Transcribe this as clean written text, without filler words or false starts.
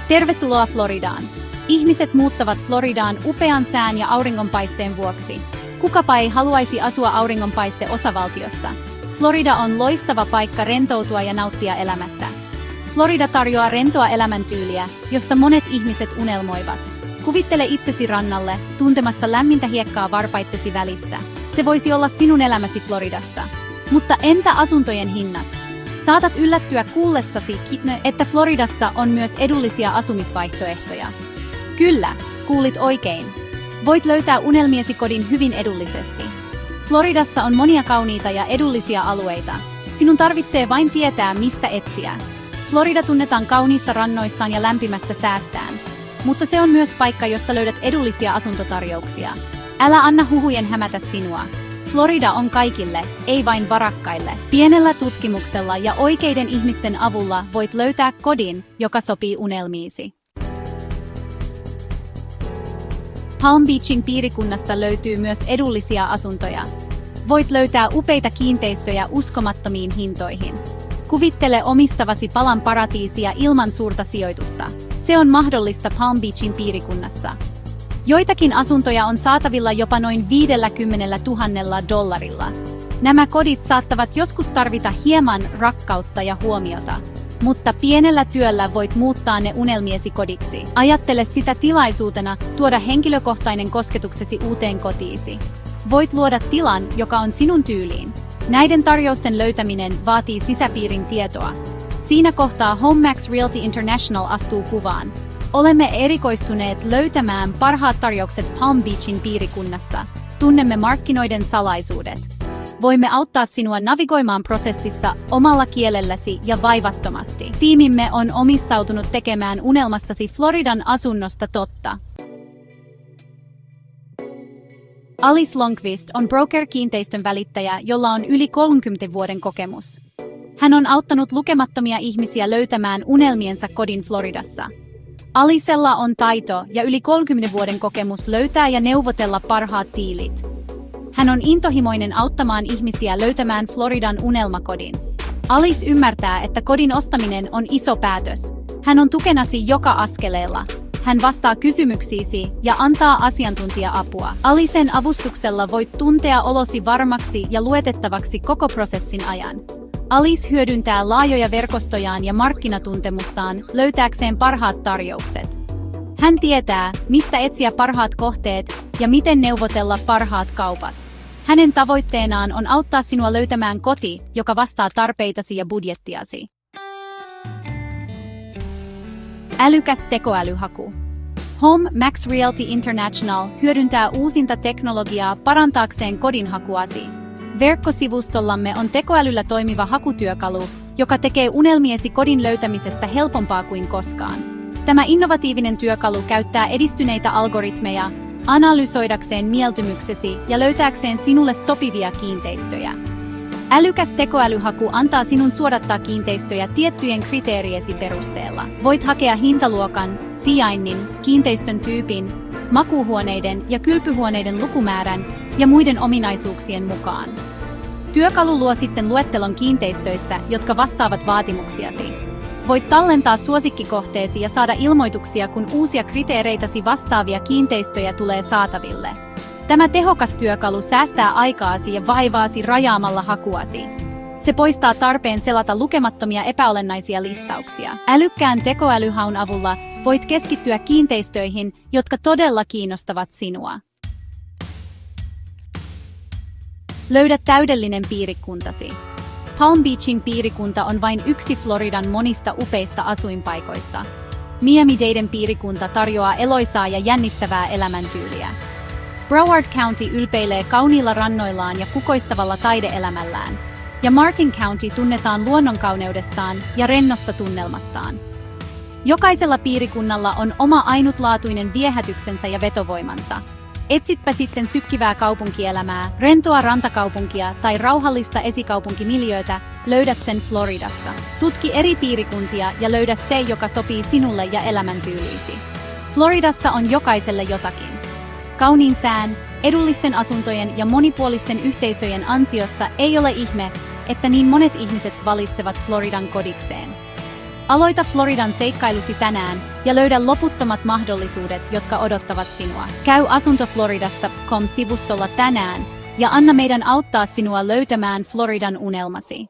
Tervetuloa Floridaan! Ihmiset muuttavat Floridaan upean sään ja auringonpaisteen vuoksi. Kukapa ei haluaisi asua auringonpaiste-osavaltiossa. Florida on loistava paikka rentoutua ja nauttia elämästä. Florida tarjoaa rentoa elämäntyyliä, josta monet ihmiset unelmoivat. Kuvittele itsesi rannalle, tuntemassa lämmintä hiekkaa varpaittesi välissä. Se voisi olla sinun elämäsi Floridassa. Mutta entä asuntojen hinnat? Saatat yllättyä kuullessasi, että Floridassa on myös edullisia asumisvaihtoehtoja. Kyllä, kuulit oikein. Voit löytää unelmiesi kodin hyvin edullisesti. Floridassa on monia kauniita ja edullisia alueita. Sinun tarvitsee vain tietää, mistä etsiä. Florida tunnetaan kauniista rannoistaan ja lämpimästä säästään. Mutta se on myös paikka, josta löydät edullisia asuntotarjouksia. Älä anna huhujen hämätä sinua. Florida on kaikille, ei vain varakkaille. Pienellä tutkimuksella ja oikeiden ihmisten avulla voit löytää kodin, joka sopii unelmiisi. Palm Beachin piirikunnasta löytyy myös edullisia asuntoja. Voit löytää upeita kiinteistöjä uskomattomiin hintoihin. Kuvittele omistavasi palan paratiisia ilman suurta sijoitusta. Se on mahdollista Palm Beachin piirikunnassa. Joitakin asuntoja on saatavilla jopa noin $50,000. Nämä kodit saattavat joskus tarvita hieman rakkautta ja huomiota. Mutta pienellä työllä voit muuttaa ne unelmiesi kodiksi. Ajattele sitä tilaisuutena tuoda henkilökohtainen kosketuksesi uuteen kotiisi. Voit luoda tilan, joka on sinun tyyliin. Näiden tarjousten löytäminen vaatii sisäpiirin tietoa. Siinä kohtaa HomeMax Realty International astuu kuvaan. Olemme erikoistuneet löytämään parhaat tarjoukset Palm Beachin piirikunnassa. Tunnemme markkinoiden salaisuudet. Voimme auttaa sinua navigoimaan prosessissa omalla kielelläsi ja vaivattomasti. Tiimimme on omistautunut tekemään unelmastasi Floridan asunnosta totta. Alice Longqvist on broker-kiinteistön välittäjä, jolla on yli 30 vuoden kokemus. Hän on auttanut lukemattomia ihmisiä löytämään unelmiensa kodin Floridassa. Alicella on taito ja yli 30 vuoden kokemus löytää ja neuvotella parhaat diilit. Hän on intohimoinen auttamaan ihmisiä löytämään Floridan unelmakodin. Alice ymmärtää, että kodin ostaminen on iso päätös. Hän on tukenasi joka askeleella. Hän vastaa kysymyksiisi ja antaa asiantuntija-apua. Alicen avustuksella voit tuntea olosi varmaksi ja luotettavaksi koko prosessin ajan. Alice hyödyntää laajoja verkostojaan ja markkinatuntemustaan löytääkseen parhaat tarjoukset. Hän tietää, mistä etsiä parhaat kohteet ja miten neuvotella parhaat kaupat. Hänen tavoitteenaan on auttaa sinua löytämään koti, joka vastaa tarpeitasi ja budjettiasi. Älykäs tekoälyhaku. HomeMax Realty International hyödyntää uusinta teknologiaa parantaakseen kodinhakuasi. Verkkosivustollamme on tekoälyllä toimiva hakutyökalu, joka tekee unelmiesi kodin löytämisestä helpompaa kuin koskaan. Tämä innovatiivinen työkalu käyttää edistyneitä algoritmeja analysoidakseen mieltymyksesi ja löytääkseen sinulle sopivia kiinteistöjä. Älykäs tekoälyhaku antaa sinun suodattaa kiinteistöjä tiettyjen kriteeriesi perusteella. Voit hakea hintaluokan, sijainnin, kiinteistön tyypin, makuuhuoneiden ja kylpyhuoneiden lukumäärän ja muiden ominaisuuksien mukaan. Työkalu luo sitten luettelon kiinteistöistä, jotka vastaavat vaatimuksiasi. Voit tallentaa suosikkikohteesi ja saada ilmoituksia, kun uusia kriteereitäsi vastaavia kiinteistöjä tulee saataville. Tämä tehokas työkalu säästää aikaasi ja vaivaasi rajaamalla hakuasi. Se poistaa tarpeen selata lukemattomia epäolennaisia listauksia. Älykkään tekoälyhaun avulla voit keskittyä kiinteistöihin, jotka todella kiinnostavat sinua. Löydä täydellinen piirikuntasi. Palm Beachin piirikunta on vain yksi Floridan monista upeista asuinpaikoista. Miami-Daden piirikunta tarjoaa eloisaa ja jännittävää elämäntyyliä. Broward County ylpeilee kauniilla rannoillaan ja kukoistavalla taideelämällään. Ja Martin County tunnetaan luonnonkauneudestaan ja rennosta tunnelmastaan. Jokaisella piirikunnalla on oma ainutlaatuinen viehätyksensä ja vetovoimansa. Etsitpä sitten sykkivää kaupunkielämää, rentoa rantakaupunkia tai rauhallista esikaupunkimiljöötä, löydät sen Floridasta. Tutki eri piirikuntia ja löydä se, joka sopii sinulle ja elämäntyyliisi. Floridassa on jokaiselle jotakin. Kauniin sään, edullisten asuntojen ja monipuolisten yhteisöjen ansiosta ei ole ihme, että niin monet ihmiset valitsevat Floridan kodikseen. Aloita Floridan seikkailusi tänään ja löydä loputtomat mahdollisuudet, jotka odottavat sinua. Käy asuntofloridasta.com sivustolla tänään ja anna meidän auttaa sinua löytämään Floridan unelmasi.